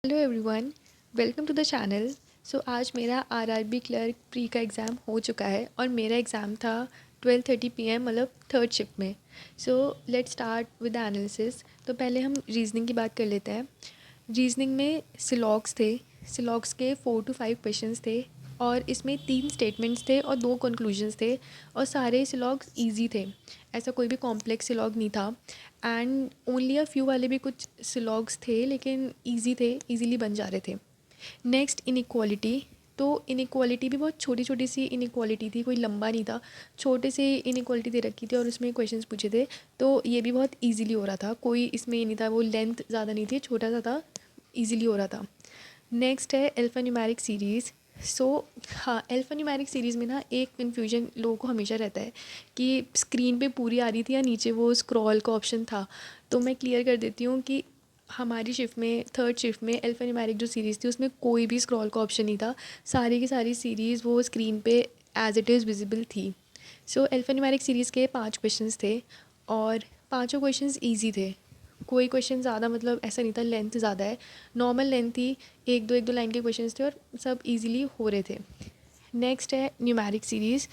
Hello everyone, welcome to the channel. आज मेरा RRB clerk pre का एग्ज़ाम हो चुका है और मेरा एग्ज़ाम था 12:30 PM, मतलब थर्ड शिफ्ट में। Let's start with the analysis. तो पहले हम रीजनिंग की बात कर लेते हैं। रीजनिंग में सिलॉग्स थे। सिलॉग्स के 4 to 5 क्वेश्चंस थे और इसमें 3 स्टेटमेंट्स थे और 2 कंक्लूजन्स थे और सारे सिलॉग्स इजी थे। ऐसा कोई भी कॉम्प्लेक्स सिलॉग नहीं था एंड ओनली अ फ्यू वाले भी कुछ सिलॉग्स थे लेकिन इजी थे, इजीली बन जा रहे थे। Next inequality. तो इनइक्वालिटी भी बहुत छोटी छोटी सी इनइक्वालिटी थी, कोई लंबा नहीं था, छोटे से इनइक्वालिटी दे रखी थी और उसमें क्वेश्चंस पूछे थे। तो ये भी बहुत इजीली हो रहा था, कोई इसमें ये नहीं था, वो लेंथ ज़्यादा नहीं थी, छोटा सा था, इजीली हो रहा था। नेक्स्ट है अल्फ़ा न्यूमेरिक सीरीज़। सो हाँ, अल्फ़ा न्यूमेरिक सीरीज़ में ना एक कन्फ्यूजन लोगों को हमेशा रहता है कि स्क्रीन पे पूरी आ रही थी या नीचे वो स्क्रॉल का ऑप्शन था। तो मैं क्लियर कर देती हूँ कि हमारी शिफ्ट में, थर्ड शिफ्ट में, अल्फ़ा न्यूमेरिक जो सीरीज़ थी उसमें कोई भी स्क्रॉल का ऑप्शन नहीं था। सारी की सारी सीरीज़ वो स्क्रीन पे एज इट इज़ विजिबल थी। अल्फ़ा न्यूमेरिक सीरीज़ के 5 क्वेश्चंस थे और पांचों क्वेश्चंस इजी थे। कोई क्वेश्चन ज़्यादा, मतलब ऐसा नहीं था लेंथ ज़्यादा है, नॉर्मल लेंथ थी, एक दो लाइन के क्वेश्चंस थे और सब इजीली हो रहे थे। नेक्स्ट है न्यूमेरिक सीरीज़।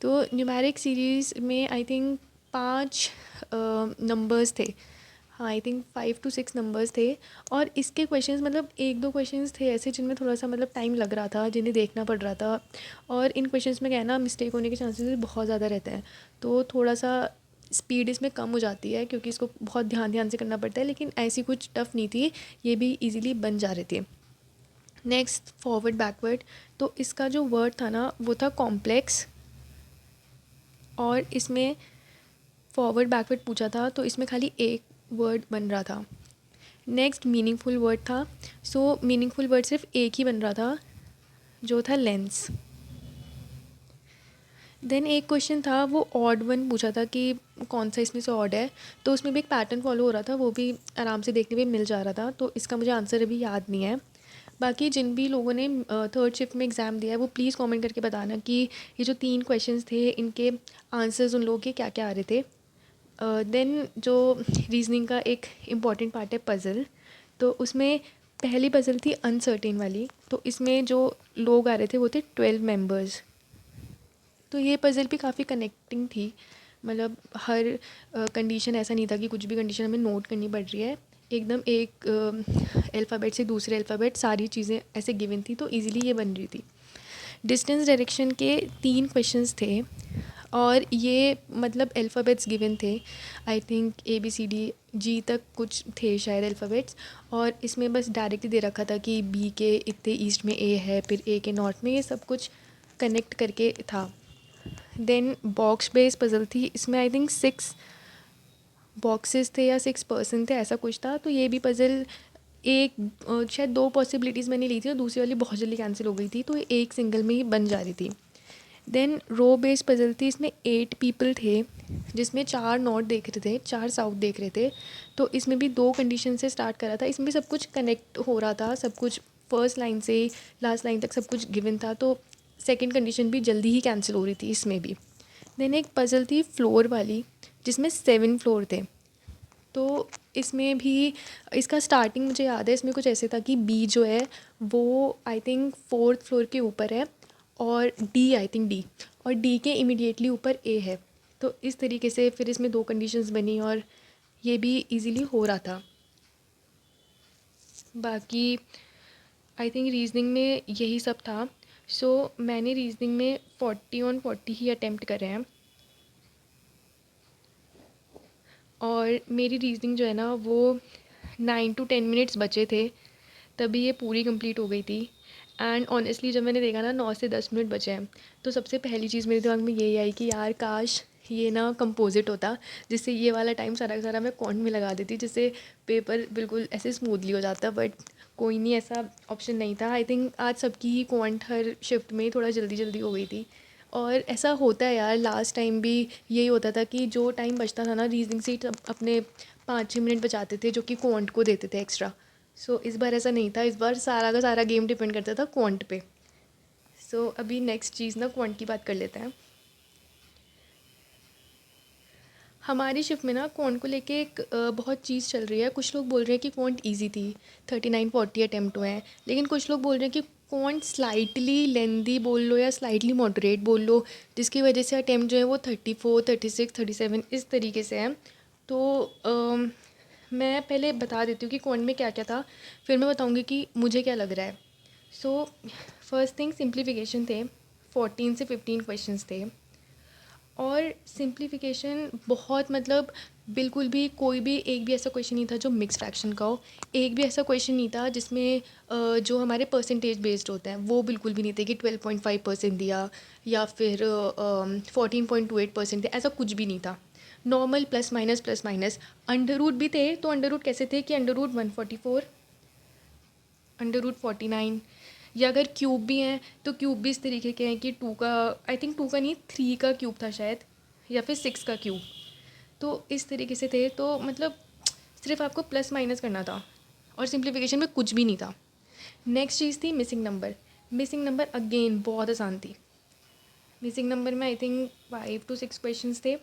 तो न्यूमेरिक सीरीज़ में आई थिंक 5 नंबर्स थे। हाँ, आई थिंक 5 to 6 नंबर्स थे और इसके क्वेश्चंस, मतलब एक दो क्वेश्चंस थे ऐसे जिनमें थोड़ा सा मतलब टाइम लग रहा था, जिन्हें देखना पड़ रहा था। और इन क्वेश्चंस में क्या है ना, मिस्टेक होने के चांसेस बहुत ज़्यादा रहते हैं। तो थोड़ा सा स्पीड इसमें कम हो जाती है क्योंकि इसको बहुत ध्यान ध्यान से करना पड़ता है, लेकिन ऐसी कुछ टफ़ नहीं थी, ये भी इजीली बन जा रहे थे। Next forward backward. तो इसका जो वर्ड था ना वो था कॉम्प्लेक्स और इसमें फॉरवर्ड बैकवर्ड पूछा था तो इसमें खाली एक वर्ड बन रहा था। नेक्स्ट मीनिंगफुल वर्ड था। मीनिंगफुल वर्ड सिर्फ एक ही बन रहा था जो था लेंस। देन एक क्वेश्चन था, वो ऑड वन पूछा था कि कौन सा इसमें से ऑड है, तो उसमें भी एक पैटर्न फॉलो हो रहा था, वो भी आराम से देखने पे मिल जा रहा था। तो इसका मुझे आंसर अभी याद नहीं है। बाकी जिन भी लोगों ने थर्ड शिफ्ट में एग्ज़ाम दिया है वो प्लीज़ कमेंट करके बताना कि ये जो 3 क्वेश्चंस थे इनके आंसर्स उन लोगों के क्या क्या आ रहे थे। देन जो रीजनिंग का एक इम्पॉर्टेंट पार्ट है पज़ल। तो उसमें पहली पज़ल थी अनसर्टेन वाली। तो इसमें जो लोग आ रहे थे वो थे 12 मेंबर्स। तो ये पज़ल भी काफ़ी कनेक्टिंग थी, मतलब हर कंडीशन ऐसा नहीं था कि कुछ भी कंडीशन हमें नोट करनी पड़ रही है, एकदम एक अल्फ़ाबेट से दूसरे अल्फ़ाबेट सारी चीज़ें ऐसे गिवन थी, तो इजीली ये बन रही थी। डिस्टेंस डायरेक्शन के 3 क्वेश्चंस थे और ये मतलब अल्फ़ाबेट्स गिवन थे, आई थिंक ABCD G तक कुछ थे शायद अल्फ़ाबेट्स। और इसमें बस डायरेक्ट ही दे रखा था कि B के इतने ईस्ट में A है, फिर A के नॉर्थ में, ये सब कुछ कनेक्ट करके था। देन बॉक्स बेस पज़ल थी, इसमें आई थिंक 6 बॉक्सेस थे या 6 पर्सन थे, ऐसा कुछ था। तो ये भी पज़ल एक शायद 2 पॉसिबिलिटीज़ मैंने ली थी और दूसरी वाली बहुत जल्दी कैंसिल हो गई थी, तो एक सिंगल में ही बन जा रही थी। देन रो बेस पज़ल थी, इसमें 8 पीपल थे जिसमें 4 नॉर्थ देख रहे थे, 4 साउथ देख रहे थे। तो इसमें भी 2 कंडीशन से स्टार्ट करा था, इसमें भी सब कुछ कनेक्ट हो रहा था, सब कुछ फर्स्ट लाइन से लास्ट लाइन तक सब कुछ गिवन था, तो सेकंड कंडीशन भी जल्दी ही कैंसिल हो रही थी इसमें भी। देन एक पज़ल थी फ्लोर वाली जिसमें 7 फ्लोर थे। तो इसमें भी इसका स्टार्टिंग मुझे याद है, इसमें कुछ ऐसे था कि बी जो है वो आई थिंक 4th फ्लोर के ऊपर है और डी, आई थिंक डी, और डी के इमीडिएटली ऊपर ए है। तो इस तरीके से फिर इसमें 2 कंडीशंस बनी और ये भी इजीली हो रहा था। बाकी आई थिंक रीजनिंग में यही सब था। मैंने रीजनिंग में 40 on 40 ही अटैम्प्ट करे हैं और मेरी रीजनिंग जो है ना वो 9 to 10 मिनट्स बचे थे तभी ये पूरी कंप्लीट हो गई थी। एंड ऑनेस्टली जब मैंने देखा ना 9 से 10 मिनट बचे हैं, तो सबसे पहली चीज़ मेरे दिमाग में यही आई कि यार काश ये ना कंपोजिट होता, जिससे ये वाला टाइम सारा का सारा मैं क्वांट में लगा देती, जिससे पेपर बिल्कुल ऐसे स्मूथली हो जाता। बट कोई नहीं, ऐसा ऑप्शन नहीं था। आई थिंक आज सबकी ही क्वांट हर शिफ्ट में थोड़ा जल्दी जल्दी हो गई थी। और ऐसा होता है यार, लास्ट टाइम भी यही होता था कि जो टाइम बचता था ना रीजनिंग से सब अपने 5-6 मिनट बचाते थे जो कि क्वांट को देते थे एक्स्ट्रा। इस बार ऐसा नहीं था, इस बार सारा का सारा गेम डिपेंड करता था क्वांट पे। अभी नेक्स्ट चीज़ ना क्वांट की बात कर लेते हैं। हमारी शिफ्ट में ना क्वांट को लेके एक बहुत चीज़ चल रही है। कुछ लोग बोल रहे हैं कि क्वांट इजी थी, 39-40 अटैम्प्ट हुए हैं, लेकिन कुछ लोग बोल रहे हैं कि क्वांट स्लाइटली लेंदी बोल लो या स्लाइटली मॉडरेट बोल लो, जिसकी वजह से अटैम्प्ट जो है वो 34, 36, 37 इस तरीके से हैं। तो मैं पहले बता देती हूँ कि क्वांट में क्या क्या था, फिर मैं बताऊँगी कि मुझे क्या लग रहा है। सो फर्स्ट थिंग सिंप्लीफिकेशन थे, 14 से 15 क्वेश्चंस थे। और सिंप्लीफिकेशन बहुत मतलब बिल्कुल भी कोई भी एक भी ऐसा क्वेश्चन नहीं था जो मिक्स फ्रैक्शन का हो। एक भी ऐसा क्वेश्चन नहीं था जिसमें जो हमारे परसेंटेज बेस्ड होते हैं वो बिल्कुल भी नहीं थे कि 12.5% दिया या फिर 14.28% दिया, ऐसा कुछ भी नहीं था। Normal plus minus under root भी थे। तो अंडर रूट कैसे थे कि अंडर रूट 144, अंडर रूट 49, या अगर क्यूब भी हैं तो क्यूब भी इस तरीके के हैं कि 2 का, आई थिंक 2 का नहीं 3 का क्यूब था शायद, या फिर 6 का क्यूब। तो इस तरीके से थे। तो मतलब सिर्फ आपको प्लस माइनस करना था और सिंप्लीफिकेशन में कुछ भी नहीं था। नेक्स्ट चीज़ थी missing number. Missing number again बहुत आसान थी। मिसिंग नंबर में आई थिंक 5 to 6 क्वेश्चंस थे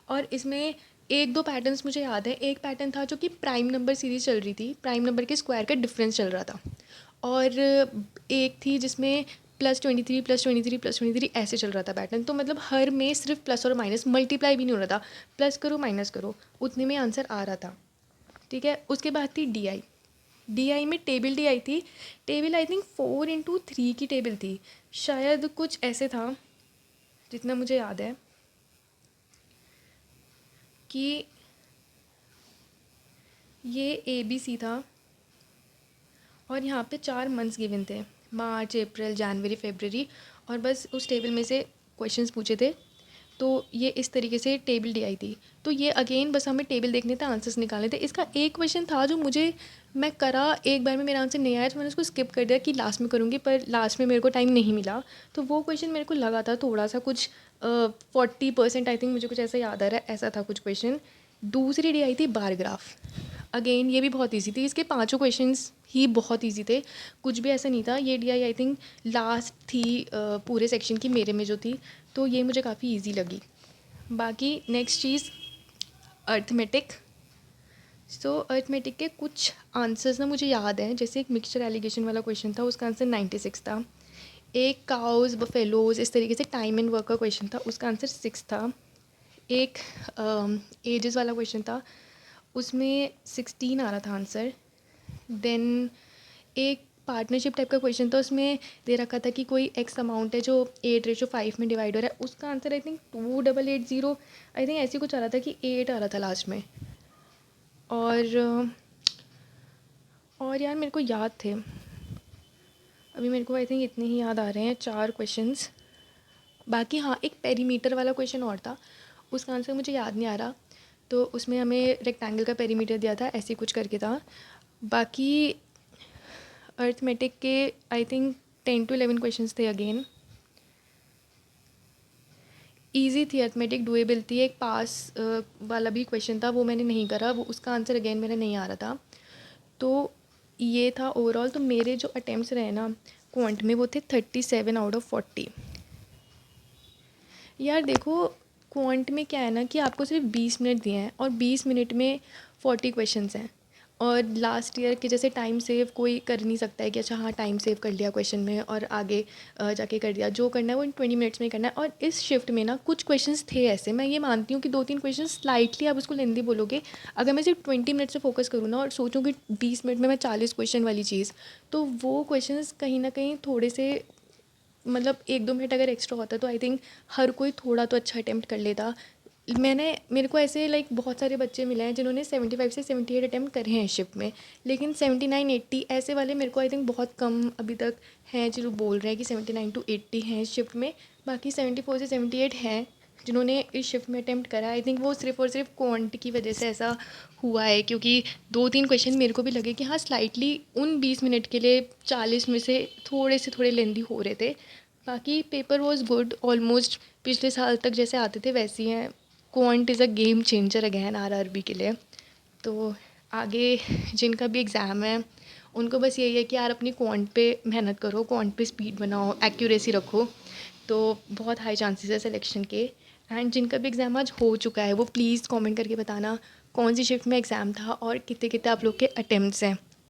और इसमें एक दो पैटर्न्स मुझे याद है। एक पैटर्न था जो कि प्राइम नंबर सीरीज चल रही थी, प्राइम नंबर के स्क्वायर का डिफरेंस चल रहा था। और एक थी जिसमें +23 +23 +23 ऐसे चल रहा था पैटर्न। तो मतलब हर में सिर्फ प्लस और माइनस, मल्टीप्लाई भी नहीं हो रहा था, प्लस करो माइनस करो उतने में आंसर आ रहा था। ठीक है, उसके बाद थी DI। DI में टेबल DI थी। टेबल आई थिंक 4x3 की टेबल थी शायद, कुछ ऐसे था जितना मुझे याद है कि ये ABC था और यहाँ पे 4 मंथ्स गिवन थे, मार्च, अप्रैल, जनवरी, फरवरी, और बस उस टेबल में से क्वेश्चंस पूछे थे। तो ये इस तरीके से टेबल DI थी। तो ये अगेन बस हमें टेबल देखने थे, आंसर्स निकालने थे। इसका एक क्वेश्चन था जो मुझे, मैं करा एक बार में मेरा आंसर नहीं आया तो मैंने उसको स्किप कर दिया कि लास्ट में करूँगी, पर लास्ट में मेरे को टाइम नहीं मिला। तो वो क्वेश्चन मेरे को लगा था थोड़ा सा कुछ 40% आई थिंक, मुझे कुछ ऐसा याद आ रहा है, ऐसा था कुछ क्वेश्चन। दूसरी DI थी बार ग्राफ। अगेन ये भी बहुत ईजी थी, इसके पांचों क्वेश्चंस ही बहुत ईजी थे, कुछ भी ऐसा नहीं था। ये DI आई थिंक लास्ट थी पूरे सेक्शन की मेरे में जो थी, तो ये मुझे काफ़ी ईजी लगी। बाकी नेक्स्ट चीज़ अर्थमेटिक। सो अर्थमेटिक के कुछ आंसर्स ना मुझे याद हैं, जैसे एक मिक्सचर एलिगेशन वाला क्वेश्चन था, उसका आंसर 96 था। एक काउज बफेलोज इस तरीके से टाइम एंड वर्क का क्वेश्चन था, उसका आंसर 6 था। एक एजेस वाला क्वेश्चन था, उसमें 16 आ रहा था आंसर। देन एक पार्टनरशिप टाइप का क्वेश्चन था, उसमें दे रखा था कि कोई एक्स अमाउंट है जो 8:5 में डिवाइड हो रहा है, उसका answer I think 2880, I think ऐसे कुछ आ रहा था कि 8 आ रहा था लास्ट में। और यार मेरे को याद थे, अभी मेरे को आई थिंक इतने ही याद आ रहे हैं, 4 क्वेश्चंस। बाकी हाँ, एक पेरीमीटर वाला क्वेश्चन और था, उसका आंसर मुझे याद नहीं आ रहा। तो उसमें हमें रेक्टेंगल का पेरीमीटर दिया था, ऐसे कुछ करके था। बाकी अर्थमेटिक के आई थिंक 10 to 11 क्वेश्चंस थे अगेन। ईजी थी अर्थमेटिक, डुएबल थी। एक पास वाला भी क्वेश्चन था, वो मैंने नहीं करा, वो उसका आंसर अगेन मेरा नहीं आ रहा था। तो ये था ओवरऑल। तो मेरे जो अटैम्प्ट्स रहे ना क्वांट में, वो थे 37/40। यार देखो, क्वांट में क्या है ना कि आपको सिर्फ 20 मिनट दिए हैं और 20 मिनट में 40 क्वेश्चंस हैं। और लास्ट ईयर के जैसे टाइम सेव कोई कर नहीं सकता है कि अच्छा हाँ टाइम सेव कर लिया क्वेश्चन में और आगे जाके कर दिया। जो करना है वो इन 20 मिनट्स में ही करना है। और इस शिफ्ट में ना कुछ क्वेश्चंस थे ऐसे, मैं ये मानती हूँ कि 2-3 क्वेश्चन स्लाइटली आप उसको लेंदी बोलोगे। अगर मैं सिर्फ 20 मिनट से फोकस करूँ ना और सोचूँ कि 20 मिनट में मैं 40 क्वेश्चन वाली चीज़, तो वो क्वेश्चन कहीं ना कहीं थोड़े से, मतलब 1-2 मिनट अगर एक्स्ट्रा होता तो आई थिंक हर कोई थोड़ा तो अच्छा अटैम्प्ट कर लेता। मेरे को ऐसे लाइक बहुत सारे बच्चे मिले हैं जिन्होंने 75 से 78 अटैम्प्ट करे हैं शिफ्ट में, लेकिन 79-80 ऐसे वाले मेरे को आई थिंक बहुत कम अभी तक हैं जो बोल रहे हैं कि 79 to 80 हैं इस शिफ्ट में। बाकी 74 से 78 हैं जिन्होंने इस शिफ्ट में अटैम्प्ट करा। आई थिंक वो सिर्फ और सिर्फ क्वांट की वजह से ऐसा हुआ है, क्योंकि 2-3 क्वेश्चन मेरे को भी लगे कि हाँ स्लाइटली उन 20 मिनट के लिए 40 में से थोड़े लेंदी हो रहे थे। बाकी पेपर वॉज गुड, ऑलमोस्ट पिछले साल तक जैसे आते थे वैसे ही हैं। Quant is a game changer again RRB के लिए। तो आगे जिनका भी एग्ज़ाम है उनको बस यही है कि यार अपनी क्वांट पे मेहनत करो, क्वांट पे स्पीड बनाओ, एक्यूरेसी रखो, तो बहुत हाई चांसेस है सिलेक्शन के। एंड जिनका भी एग्ज़ाम आज हो चुका है वो प्लीज़ कमेंट करके बताना कौन सी शिफ्ट में एग्ज़ाम था और कितने कितने आप लोग के अटेम्प्ट्स हैं।